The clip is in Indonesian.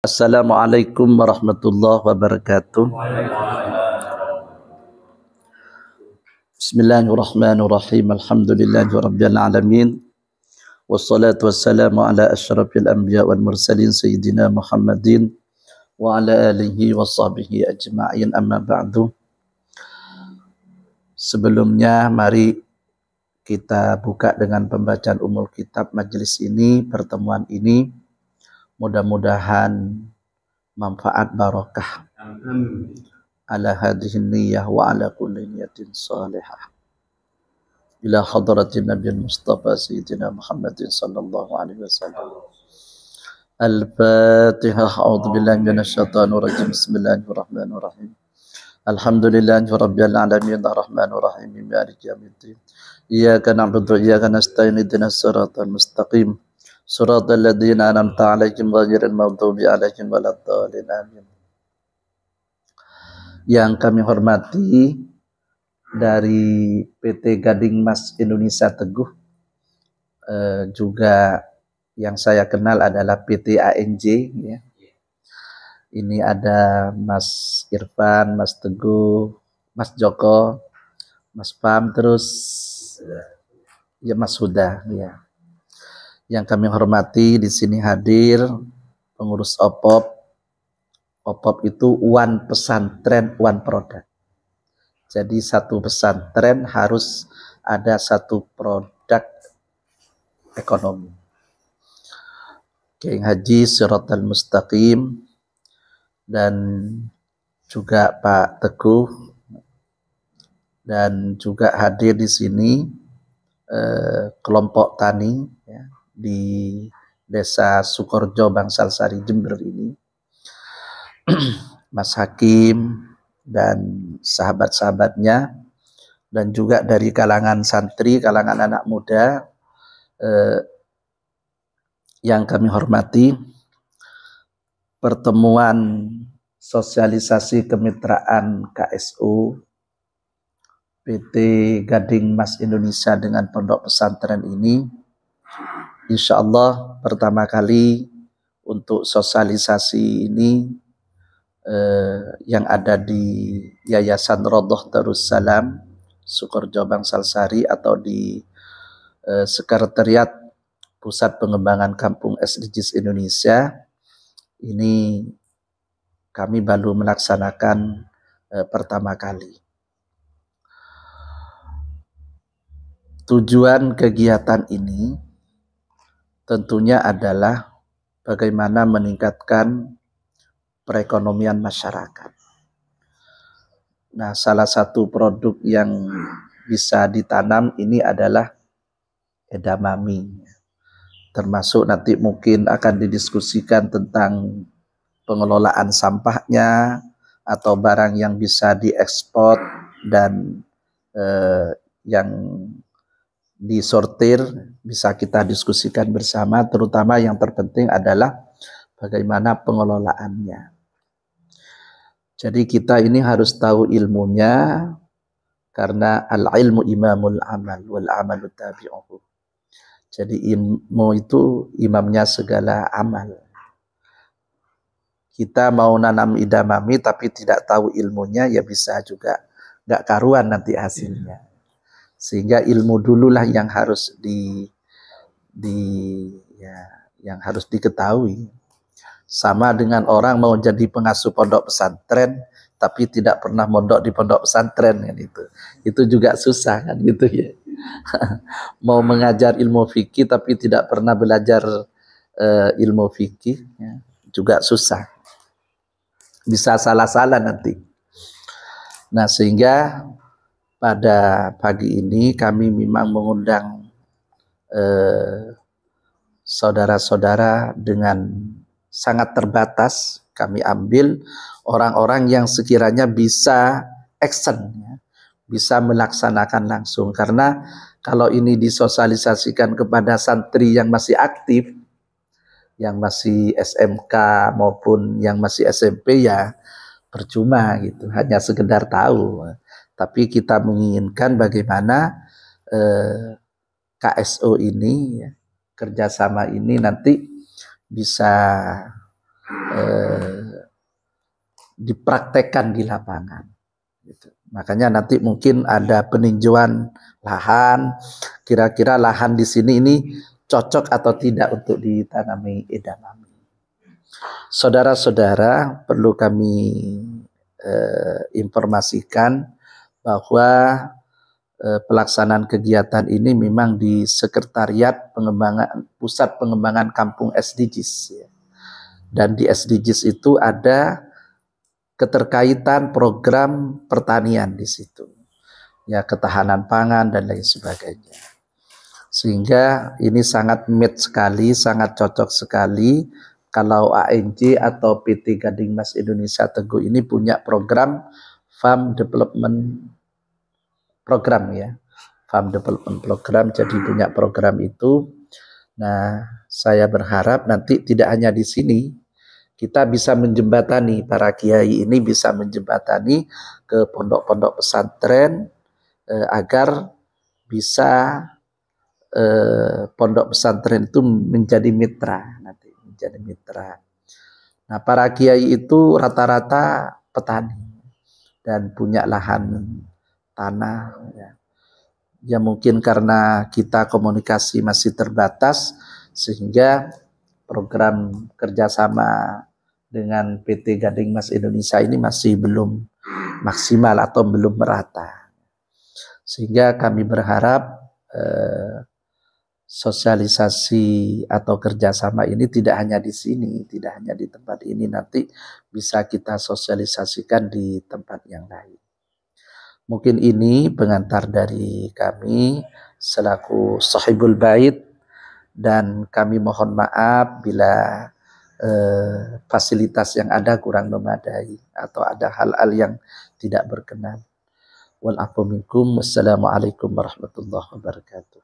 Assalamualaikum warahmatullahi wabarakatuh. Bismillahirrahmanirrahim. Alhamdulillahirabbil alamin. Wassalatu wassalamu ala asyrafil anbiya wal mursalin sayyidina Muhammadin wa ala alihi washabihi ajma'in, amma ba'du. Sebelumnya mari kita buka dengan pembacaan umul kitab majelis ini, pertemuan ini. Mudah-mudahan manfaat barakah ala hadhihi niyyah wa ala kulli niyatin salihah ila hadratin nabiyil mustafa sayyidina Muhammadin sallallahu alaihi wasallam. Al-Fatihah. A'udzu billahi minasyaitonir rajim. Bismillahirrahmanirrahim. Alhamdulillahi rabbil alamin arrahmanir rahim maliki yaumiddin. Iyyaka na'budu wa iyyaka nasta'in ihdinas siratal mustaqim siratal ladzina an'amta 'alaihim ghairil maghdubi 'alaihim waladdallin. Amin. Yang kami hormati dari PT Gading Mas Indonesia Teguh, juga yang saya kenal adalah PT ANJ, ya. Ini ada Mas Irfan, Mas Teguh, Mas Joko, Mas Pam, terus ya Mas Huda, ya. Yang kami hormati di sini hadir pengurus OPOP. OPOP itu one pesantren, one product. Jadi satu pesantren harus ada satu produk ekonomi. Kiai Haji Shiratal Mustaqim dan juga Pak Teguh, dan juga hadir di sini kelompok tani, ya, di Desa Sukorjo, Bangsal Sari, Jember ini, Mas Hakim dan sahabat-sahabatnya, dan juga dari kalangan santri, kalangan anak muda yang kami hormati. Pertemuan sosialisasi kemitraan KSU PT Gading Mas Indonesia dengan Pondok Pesantren ini, insya Allah pertama kali untuk sosialisasi ini yang ada di Yayasan Rodoh Darussalam Sukorjo Bangsal Sari atau di Sekretariat Pusat Pengembangan Kampung SDGs Indonesia. Ini kami baru melaksanakan pertama kali. Tujuan kegiatan ini tentunya adalah bagaimana meningkatkan perekonomian masyarakat. Nah, salah satu produk yang bisa ditanam ini adalah edamame. Termasuk nanti mungkin akan didiskusikan tentang pengelolaan sampahnya atau barang yang bisa diekspor dan yang disortir bisa kita diskusikan bersama, terutama yang terpenting adalah bagaimana pengelolaannya. Jadi kita ini harus tahu ilmunya, karena al-ilmu imamul amal wal amalu tabi'uhu. Jadi ilmu itu imamnya segala amal. Kita mau nanam edamame tapi tidak tahu ilmunya, ya bisa juga nggak karuan nanti hasilnya. Sehingga ilmu dululah yang harus yang harus diketahui. Sama dengan orang mau jadi pengasuh pondok pesantren tapi tidak pernah mondok di pondok pesantren, kan itu juga susah, kan gitu ya. Mau mengajar ilmu fikih tapi tidak pernah belajar ilmu fikih, ya, juga susah, bisa salah-salah nanti. Nah, sehingga pada pagi ini kami memang mengundang saudara-saudara dengan sangat terbatas. Kami ambil orang-orang yang sekiranya bisa action, ya, bisa melaksanakan langsung. Karena kalau ini disosialisasikan kepada santri yang masih aktif, yang masih SMK maupun yang masih SMP, ya percuma gitu, hanya sekedar tahu. Tapi kita menginginkan bagaimana KSO ini, ya, kerjasama ini nanti bisa dipraktekkan di lapangan. Gitu. Makanya nanti mungkin ada peninjauan lahan, kira-kira lahan di sini ini cocok atau tidak untuk ditanami edamame. Saudara-saudara, perlu kami informasikan bahwa pelaksanaan kegiatan ini memang di Sekretariat Pusat Pengembangan Kampung SDGs. Ya. Dan di SDGs itu ada keterkaitan program pertanian di situ. Ya, ketahanan pangan dan lain sebagainya. Sehingga ini sangat match sekali, sangat cocok sekali kalau ANJ atau PT Gading Mas Indonesia Teguh ini punya program Farm Development Program ya. Farm Development Program, jadi punya program itu. Nah, saya berharap nanti tidak hanya di sini, kita bisa menjembatani, para kiai ini bisa menjembatani ke pondok-pondok pesantren agar bisa pondok pesantren itu menjadi mitra nanti, menjadi mitra. Nah, para kiai itu rata-rata petani dan punya lahan tanah. Ya mungkin karena kita komunikasi masih terbatas sehingga program kerjasama dengan PT Gading Mas Indonesia ini masih belum maksimal atau belum merata. Sehingga kami berharap sosialisasi atau kerjasama ini tidak hanya di sini, tidak hanya di tempat ini, nanti bisa kita sosialisasikan di tempat yang lain. Mungkin ini pengantar dari kami selaku sahibul bait, dan kami mohon maaf bila fasilitas yang ada kurang memadai atau ada hal-hal yang tidak berkenan. Wal afu minkum. Wassalamualaikum warahmatullahi wabarakatuh.